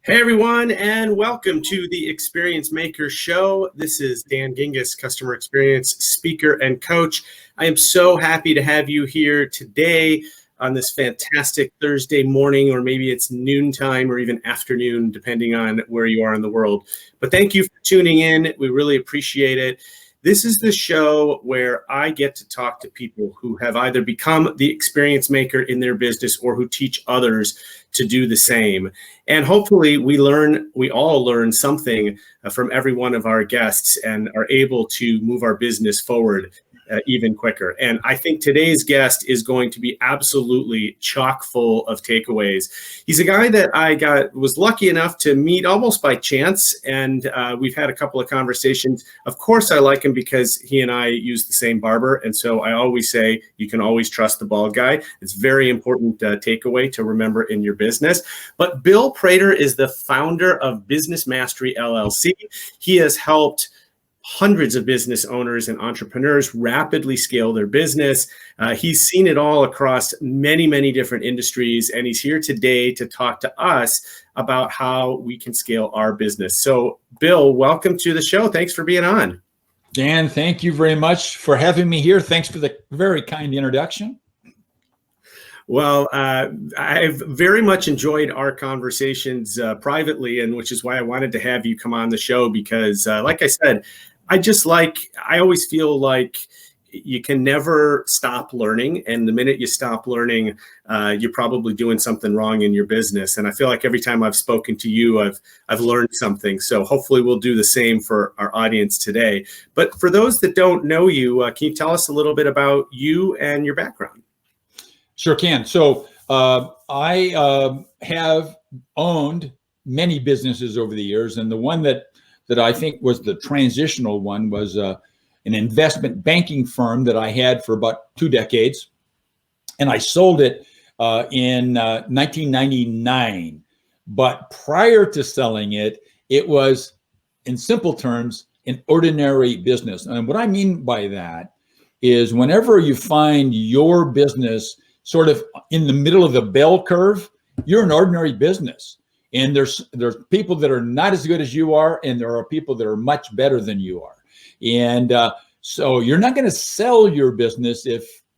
Hey everyone, and welcome to the Experience Maker Show. This is Dan Gingiss, customer experience speaker and coach. I am so happy to have you here today on this fantastic Thursday morning, or maybe it's noontime or even afternoon, depending on where you are in the world. But thank you for tuning in. We really appreciate it. This is the show where I get to talk to people who have either become the experience maker in their business or who teach others to do the same. And hopefully we all learn something from every one of our guests and are able to move our business forward even quicker. And I think today's guest is going to be absolutely chock full of takeaways. He's a guy that I was lucky enough to meet almost by chance, and we've had a couple of conversations. Of course, I like him because he and I use the same barber, and so I always say you can always trust the bald guy. It's a very important takeaway to remember in your business. But Bill Prater is the founder of Business Mastery LLC. He has helped hundreds of business owners and entrepreneurs rapidly scale their business. He's seen it all across many, many different industries, and he's here today to talk to us about how we can scale our business. So, Bill, welcome to the show. Thanks for being on. Dan, thank you very much for having me here. Thanks for the very kind introduction. Well, I've very much enjoyed our conversations privately, and which is why I wanted to have you come on the show because, like I said, I always feel like you can never stop learning. And the minute you stop learning, you're probably doing something wrong in your business. And I feel like every time I've spoken to you, I've learned something. So hopefully we'll do the same for our audience today. But for those that don't know you, can you tell us a little bit about you and your background? Sure can. So I have owned many businesses over the years, and the one that I think was the transitional one was an investment banking firm that I had for about 2 decades, and I sold it in 1999. But prior to selling it, it was, in simple terms, an ordinary business. And what I mean by that is whenever you find your business sort of in the middle of the bell curve, you're an ordinary business. And there's people that are not as good as you are, and there are people that are much better than you are. And so you're not going to sell your business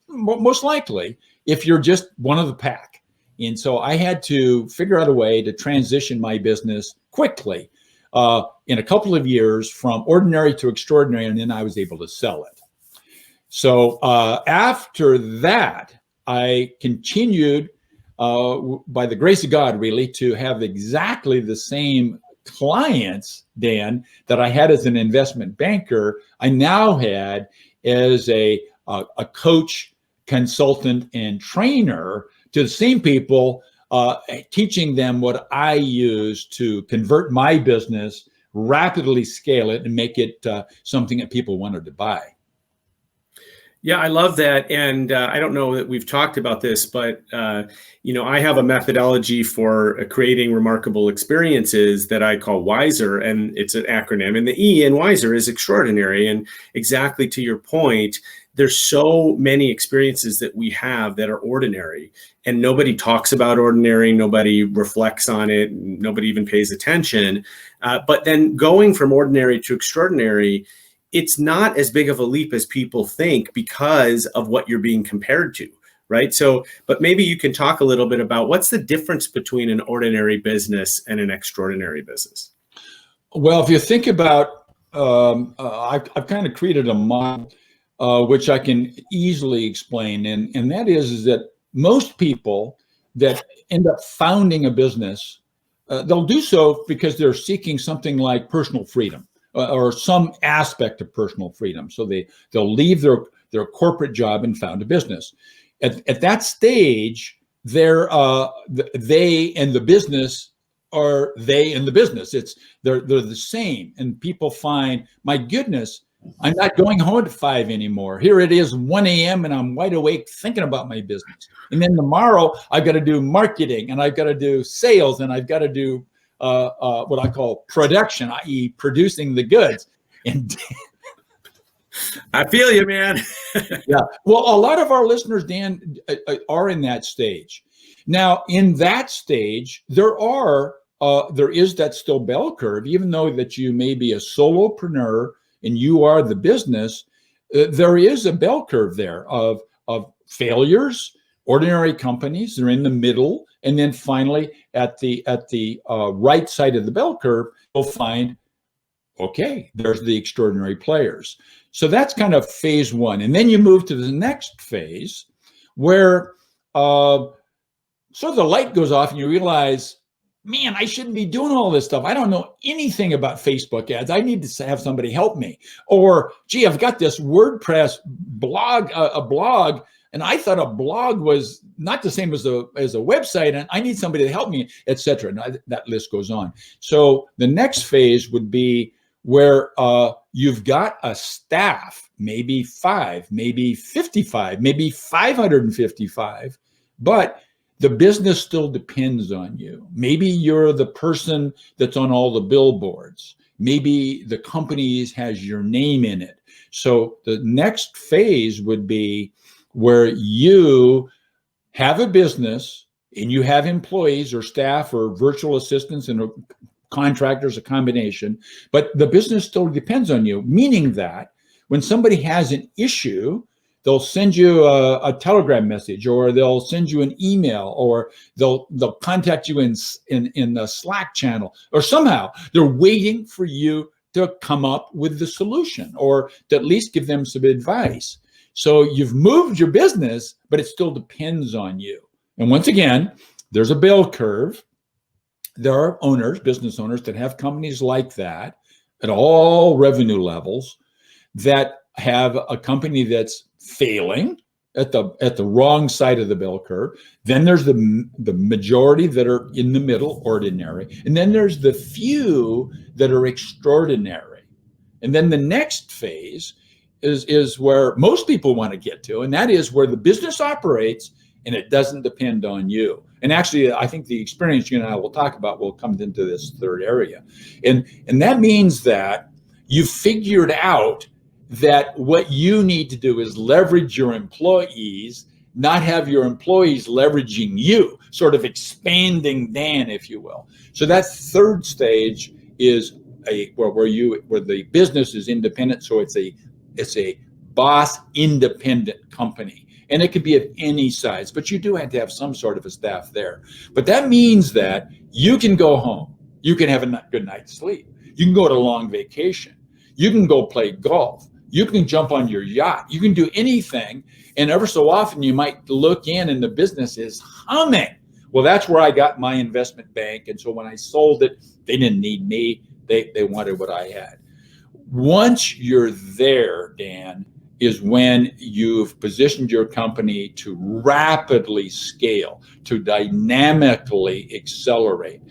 most likely if you're just one of the pack. And so I had to figure out a way to transition my business quickly in a couple of years from ordinary to extraordinary, and then I was able to sell it. So after that, I continued, by the grace of God, really, to have exactly the same clients, Dan, that I had as an investment banker, I now had as a coach, consultant, and trainer to the same people, teaching them what I use to convert my business, rapidly scale it, and make it something that people wanted to buy. Yeah, I love that. And I don't know that we've talked about this, but, I have a methodology for creating remarkable experiences that I call WISER, and it's an acronym. And the E in WISER is extraordinary. And exactly to your point, there's so many experiences that we have that are ordinary, and nobody talks about ordinary, nobody reflects on it, nobody even pays attention. But then going from ordinary to extraordinary, it's not as big of a leap as people think because of what you're being compared to, right? So, but maybe you can talk a little bit about what's the difference between an ordinary business and an extraordinary business? Well, if you think about, I've kind of created a model which I can easily explain, and that is that most people that end up founding a business, they'll do so because they're seeking something like personal freedom, or some aspect of personal freedom. So they'll leave their corporate job and found a business. At that stage, they and the business are they and the business. They're the same. And people find, my goodness, I'm not going home at 5 anymore. Here it is 1 a.m. and I'm wide awake thinking about my business. And then tomorrow I've got to do marketing, and I've got to do sales, and I've got to do what I call production, i.e. producing the goods. And I feel you, man. yeah. Well, a lot of our listeners, Dan, are in that stage. Now, in that stage, there are there is that still bell curve, even though that you may be a solopreneur and you are the business. There is a bell curve there of failures. Ordinary companies are in the middle, and then finally at the right side of the bell curve, you'll find, okay, there's the extraordinary players. So that's kind of phase one, and then you move to the next phase, where so the light goes off, and you realize, man, I shouldn't be doing all this stuff. I don't know anything about Facebook ads. I need to have somebody help me. Or, gee, I've got this WordPress blog, a blog. And I thought a blog was not the same as a website, and I need somebody to help me, et cetera. And that list goes on. So the next phase would be where you've got a staff, maybe 5, maybe 55, maybe 555, but the business still depends on you. Maybe you're the person that's on all the billboards. Maybe the company has your name in it. So the next phase would be where you have a business and you have employees or staff or virtual assistants and contractors, a combination, but the business still depends on you, meaning that when somebody has an issue, they'll send you a telegram message, or they'll send you an email, or they'll contact you in the Slack channel, or somehow they're waiting for you to come up with the solution, or to at least give them some advice. So you've moved your business, but it still depends on you. And once again, there's a bell curve. There are owners, business owners, that have companies like that at all revenue levels, that have a company that's failing at the wrong side of the bell curve. Then there's the majority that are in the middle, ordinary. And then there's the few that are extraordinary. And then the next phase is where most people want to get to, and that is where the business operates and it doesn't depend on you. And actually, I think the experience you and I will talk about will come into this third area. And that means that you've figured out that what you need to do is leverage your employees, not have your employees leveraging you, sort of expanding Dan, if you will. So that third stage is where the business is independent. So it's a boss independent company, and it could be of any size, but you do have to have some sort of a staff there. But that means that you can go home, you can have a good night's sleep, you can go to a long vacation, you can go play golf, you can jump on your yacht, you can do anything. And ever so often you might look in and the business is humming. Well, that's where I got my investment bank. And so when I sold it, they didn't need me. They wanted what I had. Once you're there, Dan, is when you've positioned your company to rapidly scale, to dynamically accelerate.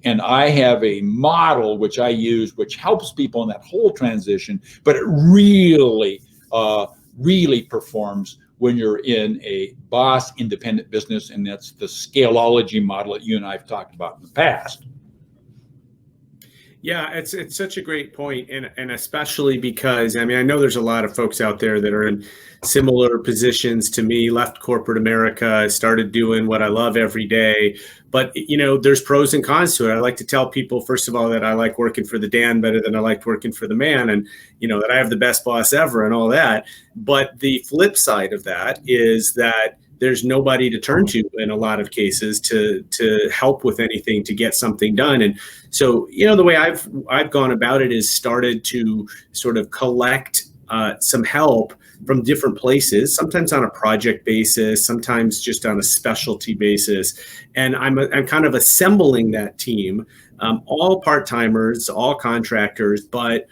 And I have a model which I use, which helps people in that whole transition, but it really performs when you're in a boss independent business, and that's the Scaleology model that you and I have talked about in the past. Yeah, it's such a great point, and especially because, I mean, I know there's a lot of folks out there that are in similar positions to me, left corporate America, started doing what I love every day, but there's pros and cons to it. I like to tell people, first of all, that I like working for the Dan better than I liked working for the man, and that I have the best boss ever and all that. But the flip side of that is that there's nobody to turn to in a lot of cases to help with anything, to get something done. And so, the way I've gone about it is started to sort of collect some help from different places, sometimes on a project basis, sometimes just on a specialty basis. And I'm kind of assembling that team, all part-timers, all contractors, but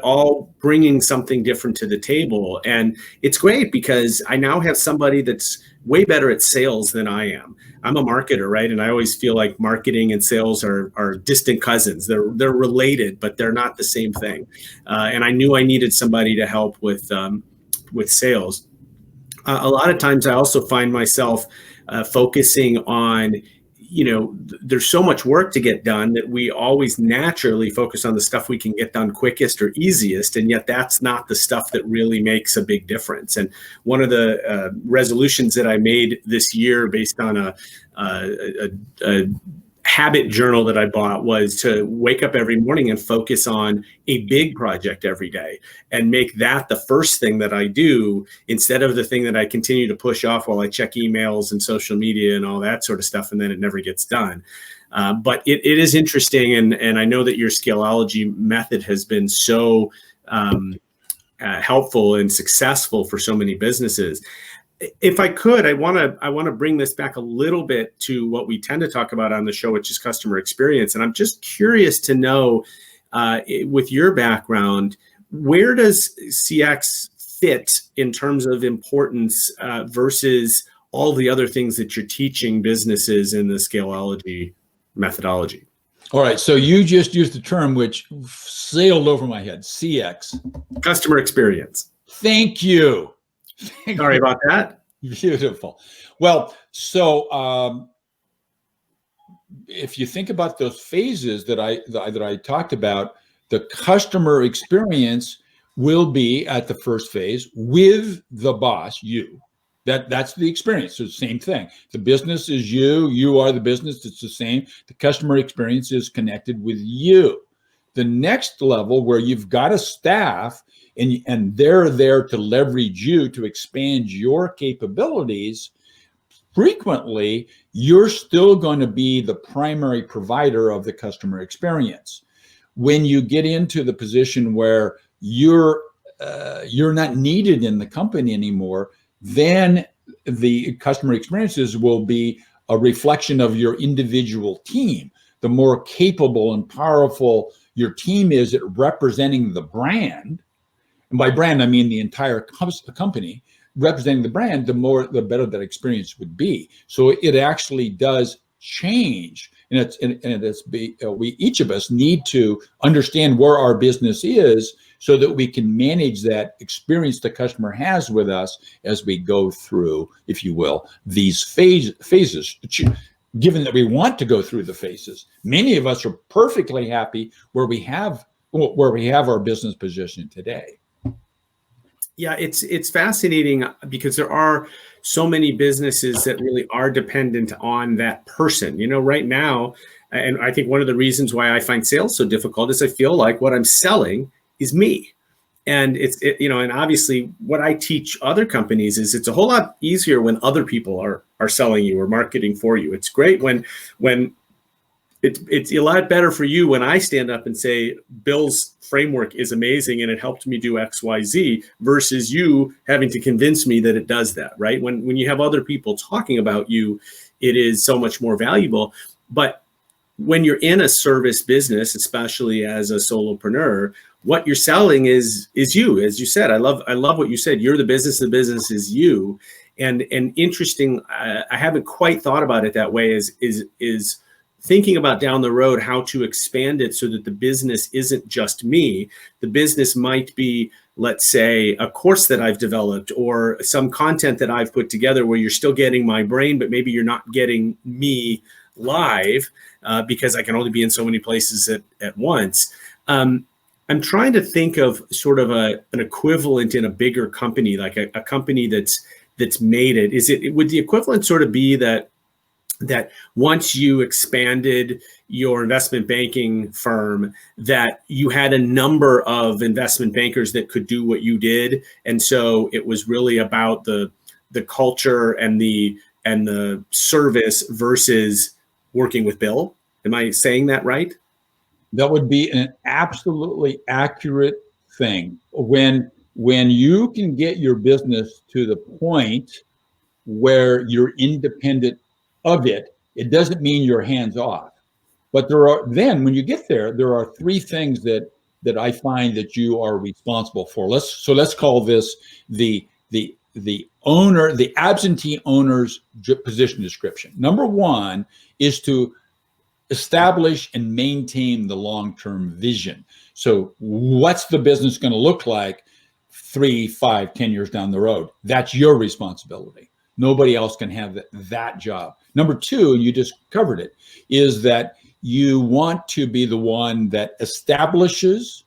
all bringing something different to the table. And it's great because I now have somebody that's way better at sales than I am. I'm a marketer, right? And I always feel like marketing and sales are distant cousins. They're related, but they're not the same thing. And I knew I needed somebody to help with sales. A lot of times I also find myself focusing on, there's so much work to get done that we always naturally focus on the stuff we can get done quickest or easiest. And yet that's not the stuff that really makes a big difference. And one of the resolutions that I made this year based on a habit journal that I bought was to wake up every morning and focus on a big project every day and make that the first thing that I do instead of the thing that I continue to push off while I check emails and social media and all that sort of stuff, and then it never gets done. But it is interesting, and I know that your Scaleology method has been so helpful and successful for so many businesses. If I could, I want to bring this back a little bit to what we tend to talk about on the show, which is customer experience. And I'm just curious to know, with your background, where does CX fit in terms of importance versus all the other things that you're teaching businesses in the Scaleology methodology? All right, so you just used the term which sailed over my head, CX. Customer experience. Thank you. Sorry about that. Beautiful. Well, so if you think about those phases that I talked about, the customer experience will be at the first phase with the boss, you. That's the experience. So same thing. The business is you. You are the business. It's the same. The customer experience is connected with you. The next level, where you've got a staff and they're there to leverage you to expand your capabilities, frequently you're still going to be the primary provider of the customer experience. When you get into the position where you're not needed in the company anymore, then the customer experiences will be a reflection of your individual team. The more capable and powerful your team is at representing the brand, and by brand I mean the entire company, representing the brand, the better that experience would be. So it actually does change, and we each of us need to understand where our business is so that we can manage that experience the customer has with us as we go through, if you will, these phases. Given that we want to go through the phases, many of us are perfectly happy where we have our business position today. Yeah, it's fascinating because there are so many businesses that really are dependent on that person. You know, right now, and I think one of the reasons why I find sales so difficult is I feel like what I'm selling is me. And and obviously what I teach other companies is it's a whole lot easier when other people are selling you or marketing for you. It's great when it's a lot better for you when I stand up and say, Bill's framework is amazing and it helped me do X, Y, Z, versus you having to convince me that it does that, right? When you have other people talking about you, it is so much more valuable. But when you're in a service business, especially as a solopreneur, what you're selling is you. As you said, I love what you said. You're the business is you. And interesting, I haven't quite thought about it that way, is thinking about down the road how to expand it so that the business isn't just me. The business might be, let's say, a course that I've developed or some content that I've put together where you're still getting my brain, but maybe you're not getting me live because I can only be in so many places at once. I'm trying to think of sort of an equivalent in a bigger company, like a company that's made it. Would the equivalent sort of be that once you expanded your investment banking firm, that you had a number of investment bankers that could do what you did, and so it was really about the culture and the service versus working with Bill? Am I saying that right? That would be an absolutely accurate thing. When you can get your business to the point where you're independent of it, it doesn't mean you're hands off. But when you get there are three things that I find that you are responsible for. Let's call this the owner, the absentee owner's position description. Number one is to establish and maintain the long-term vision. So what's the business going to look like 3, 5, 10 years down the road? That's your responsibility. Nobody else can have that job. Number two, and you just covered it, is that you want to be the one that establishes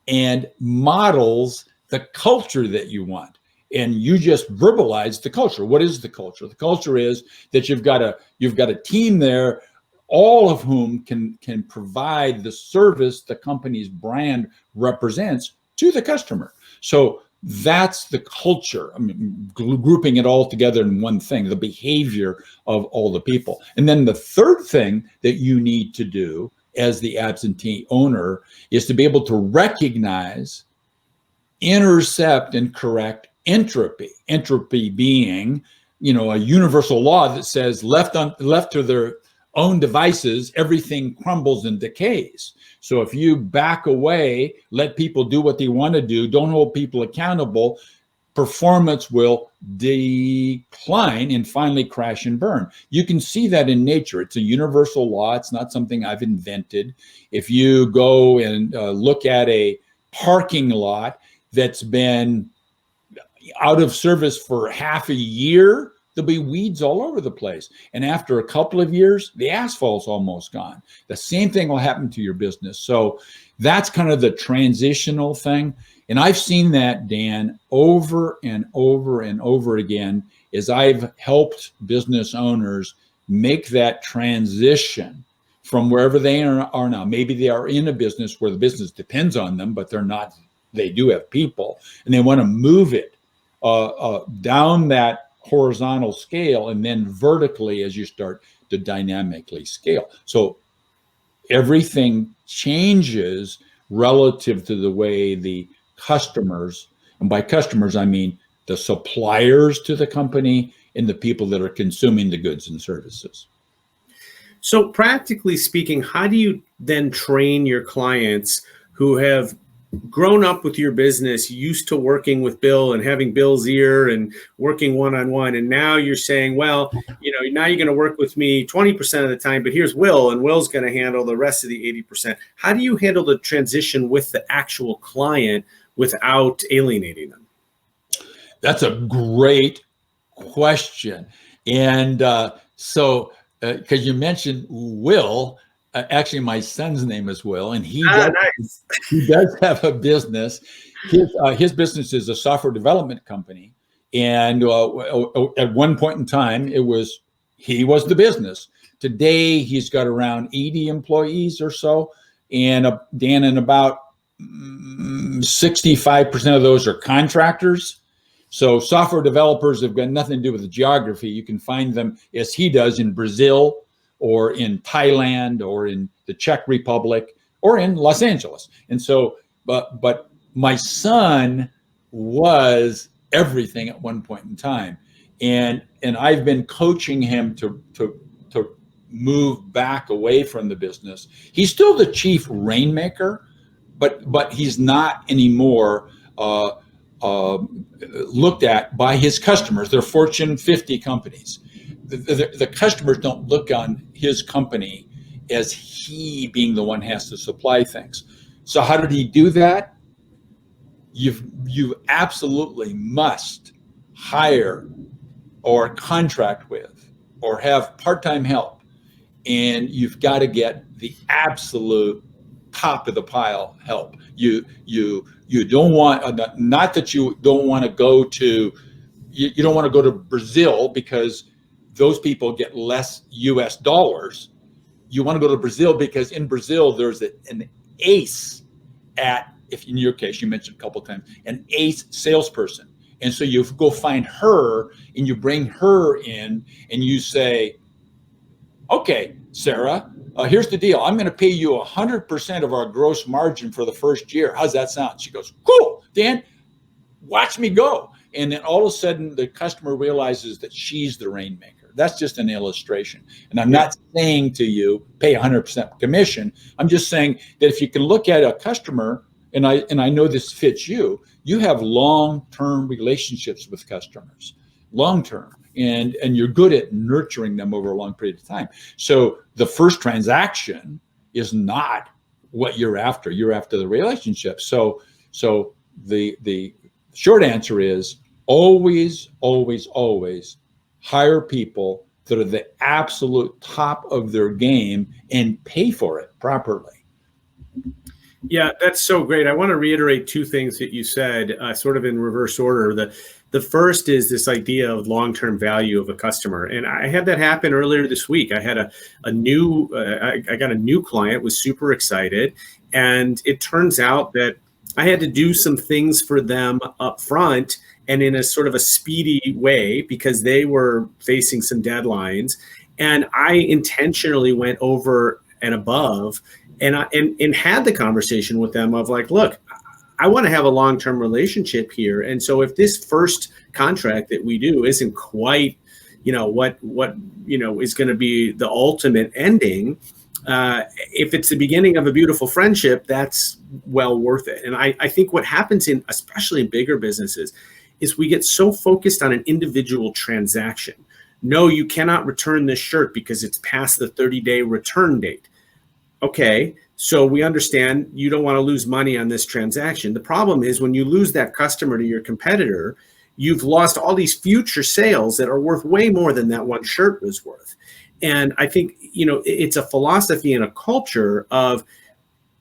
and models the culture that you want. And you just verbalized the culture. What is the culture? The culture is that you've got a team there all of whom can provide the service the company's brand represents to the customer. So that's the culture. I mean, grouping it all together in one thing, the behavior of all the people. And then the third thing that you need to do as the absentee owner is to be able to recognize, intercept, and correct entropy. Entropy being, a universal law that says left to their own devices, everything crumbles and decays. So if you back away, let people do what they want to do, don't hold people accountable, performance will decline and finally crash and burn. You can see that in nature. It's a universal law. It's not something I've invented. If you go and look at a parking lot that's been out of service for half a year, there'll be weeds all over the place. And after a couple of years, the asphalt's almost gone. The same thing will happen to your business. So that's kind of the transitional thing. And I've seen that, Dan, over and over and over again, as I've helped business owners make that transition from wherever they are now. Maybe they are in a business where the business depends on them, but they're not, they do have people, and they want to move it down that horizontal scale and then vertically as you start to dynamically scale. So everything changes relative to the way the customers, and by customers I mean the suppliers to the company and the people that are consuming the goods and services. So practically speaking, how do you then train your clients who have grown up with your business, used to working with Bill and having Bill's ear and working one-on-one, and now you're saying, well, now you're going to work with me 20% of the time, but here's Will, and Will's going to handle the rest of the 80%. How do you handle the transition with the actual client without alienating them? That's a great question. And so, because you mentioned Will, actually, my son's name is Will, and he does have a business. His business is a software development company, and at one point in time, he was the business. Today, he's got around 80 employees or so, and Dan, and about 65% of those are contractors. So software developers have got nothing to do with the geography. You can find them, as he does, in Brazil, or in Thailand, or in the Czech Republic, or in Los Angeles. And so, but my son was everything at one point in time. And I've been coaching him to move back away from the business. He's still the chief rainmaker, but he's not anymore looked at by his customers. They're Fortune 50 companies. The customers don't look on his company as he being the one has to supply things. So how did he do that? You absolutely must hire or contract with or have part-time help, and you've got to get the absolute top of the pile help. You don't want, not that you don't want to go to, you don't want to go to Brazil because those people get less US dollars. You want to go to Brazil because in Brazil, there's an ace at, if in your case, you mentioned a couple of times, an ace salesperson. And so you go find her and you bring her in and you say, okay, Sarah, here's the deal. I'm going to pay you 100% of our gross margin for the first year. How's that sound? She goes, cool, Dan, watch me go. And then all of a sudden the customer realizes that she's the rainmaker. That's just an illustration. And I'm not saying to you, pay 100% commission. I'm just saying that if you can look at a customer, and I know this fits you, you have long-term relationships with customers, long-term, and you're good at nurturing them over a long period of time. So the first transaction is not what you're after. You're after the relationship. So the short answer is always, always, always hire people that are the absolute top of their game and pay for it properly. Yeah, that's so great. I want to reiterate two things that you said, sort of in reverse order. The first is this idea of long-term value of a customer. And I had that happen earlier this week. I had I got a new client, was super excited. And it turns out that I had to do some things for them up front and in a sort of a speedy way because they were facing some deadlines. And I intentionally went over and above and had the conversation with them of like, look, I want to have a long-term relationship here. And so if this first contract that we do isn't quite, what is going to be the ultimate ending, if it's the beginning of a beautiful friendship, that's well worth it. And I think what happens especially in bigger businesses, is we get so focused on an individual transaction. No, you cannot return this shirt because it's past the 30-day return date. Okay, so we understand you don't want to lose money on this transaction. The problem is when you lose that customer to your competitor, you've lost all these future sales that are worth way more than that one shirt was worth. And I think, it's a philosophy and a culture of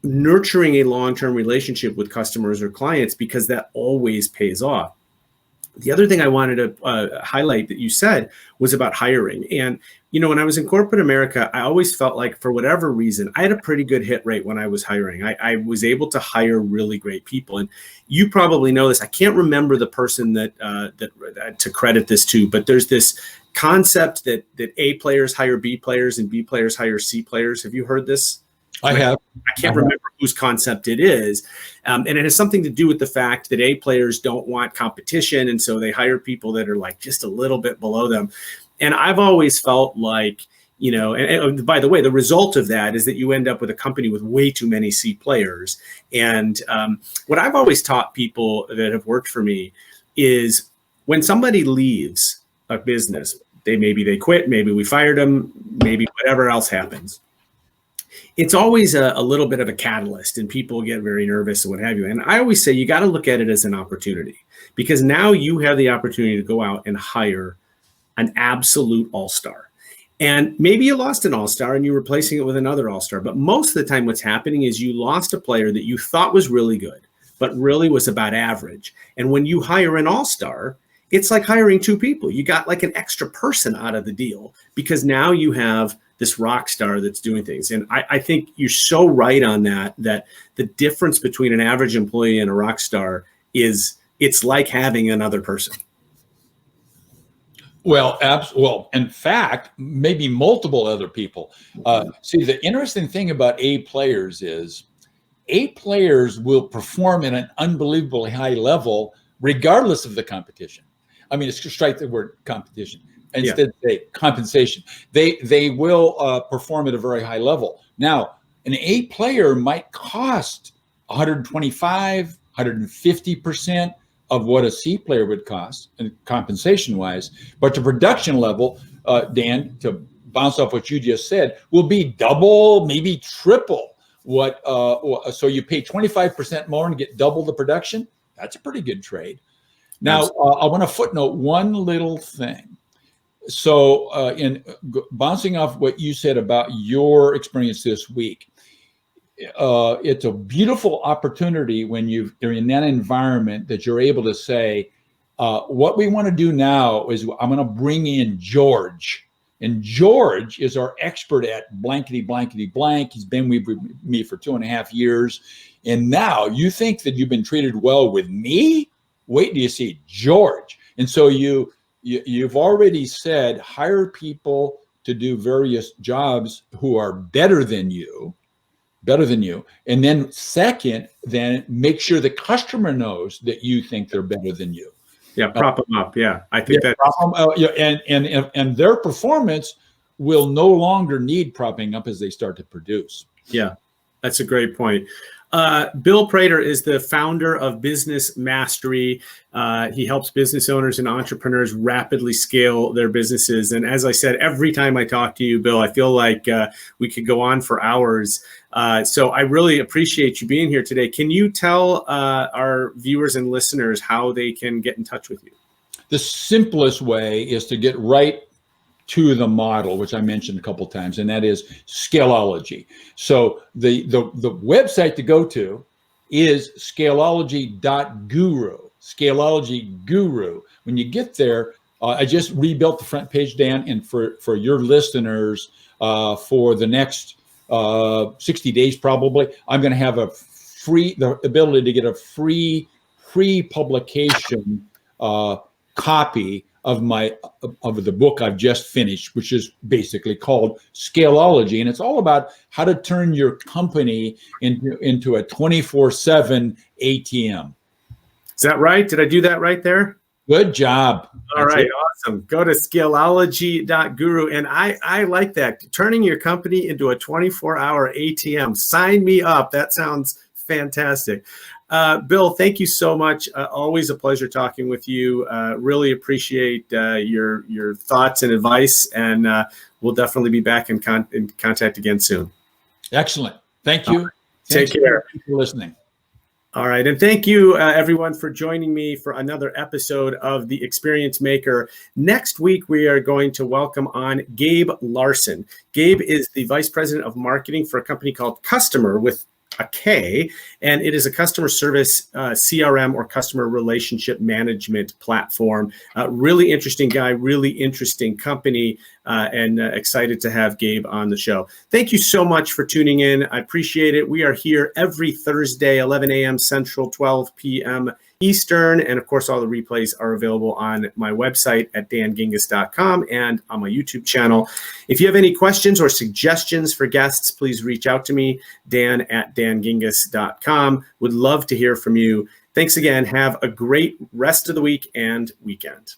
nurturing a long-term relationship with customers or clients because that always pays off. The other thing I wanted to highlight that you said was about hiring. And, when I was in corporate America, I always felt like for whatever reason, I had a pretty good hit rate when I was hiring. I was able to hire really great people. And you probably know this. I can't remember the person that to credit this to, but there's this concept that A players hire B players and B players hire C players. Have you heard this? I have. I can't remember whose concept it is. And it has something to do with the fact that A players don't want competition. And so they hire people that are like just a little bit below them. And I've always felt like, and by the way, the result of that is that you end up with a company with way too many C players. And what I've always taught people that have worked for me is when somebody leaves a business, maybe they quit, maybe we fired them, maybe whatever else happens. It's always a little bit of a catalyst and people get very nervous and what have you. And I always say you got to look at it as an opportunity because now you have the opportunity to go out and hire an absolute all-star. And maybe you lost an all-star and you're replacing it with another all-star. But most of the time what's happening is you lost a player that you thought was really good, but really was about average. And when you hire an all-star, it's like hiring two people. You got like an extra person out of the deal because now you have this rock star that's doing things. And I think you're so right on that the difference between an average employee and a rock star is it's like having another person. Well, in fact, maybe multiple other people. See, the interesting thing about A players is A players will perform at an unbelievably high level regardless of the competition. I mean, it's just strike the word competition. Instead, say compensation. They will perform at a very high level. Now, an A player might cost 125, 150% of what a C player would cost, and compensation-wise. But the production level, Dan, to bounce off what you just said, will be double, maybe triple what. So you pay 25% more and get double the production. That's a pretty good trade. Now, I want to footnote one little thing. So in bouncing off what you said about your experience this week, it's a beautiful opportunity when you're in that environment that you're able to say, what we want to do now is I'm going to bring in George. And George is our expert at blankety, blankety, blank. He's been with me for 2.5 years. And now you think that you've been treated well with me? Wait till you see George. And so you've already said hire people to do various jobs who are better than you. And then second, then make sure the customer knows that you think they're better than you. Yeah, prop them up. Yeah, I think that. And their performance will no longer need propping up as they start to produce. Yeah, that's a great point. Bill Prater is the founder of Business Mastery. He helps business owners and entrepreneurs rapidly scale their businesses. And as I said, every time I talk to you, Bill, I feel like we could go on for hours. So I really appreciate you being here today. Can you tell our viewers and listeners how they can get in touch with you? The simplest way is to get right to the model, which I mentioned a couple of times, and that is Scaleology. So the website to go to is scaleology.guru. Scaleology Guru. When you get there, I just rebuilt the front page, Dan, and for your listeners, for the next 60 days, probably, I'm going to have the ability to get a free pre-publication copy of the book I've just finished, which is basically called Scaleology, and it's all about how to turn your company into a 24/7 ATM. Is that right? Did I do that right there? Good job. All right, awesome. Go to scaleology.guru. And I like that. Turning your company into a 24-hour ATM. Sign me up. That sounds fantastic. Bill, thank you so much. Always a pleasure talking with you. Really appreciate your thoughts and advice. And we'll definitely be back in contact again soon. Excellent. Thank you. Take care. Thank you for listening. All right. And thank you, everyone, for joining me for another episode of The Experience Maker. Next week, we are going to welcome on Gabe Larson. Gabe is the Vice President of Marketing for a company called Customer with a K, and it is a customer service CRM or customer relationship management platform. Really interesting guy, really interesting company, and excited to have Gabe on the show. Thank you so much for tuning in. I appreciate it. We are here every Thursday, 11 a.m. Central, 12 p.m. Eastern, and of course, all the replays are available on my website at dangingiss.com and on my YouTube channel. If you have any questions or suggestions for guests, please reach out to me, dan@dangingiss.com. Would love to hear from you. Thanks again. Have a great rest of the week and weekend.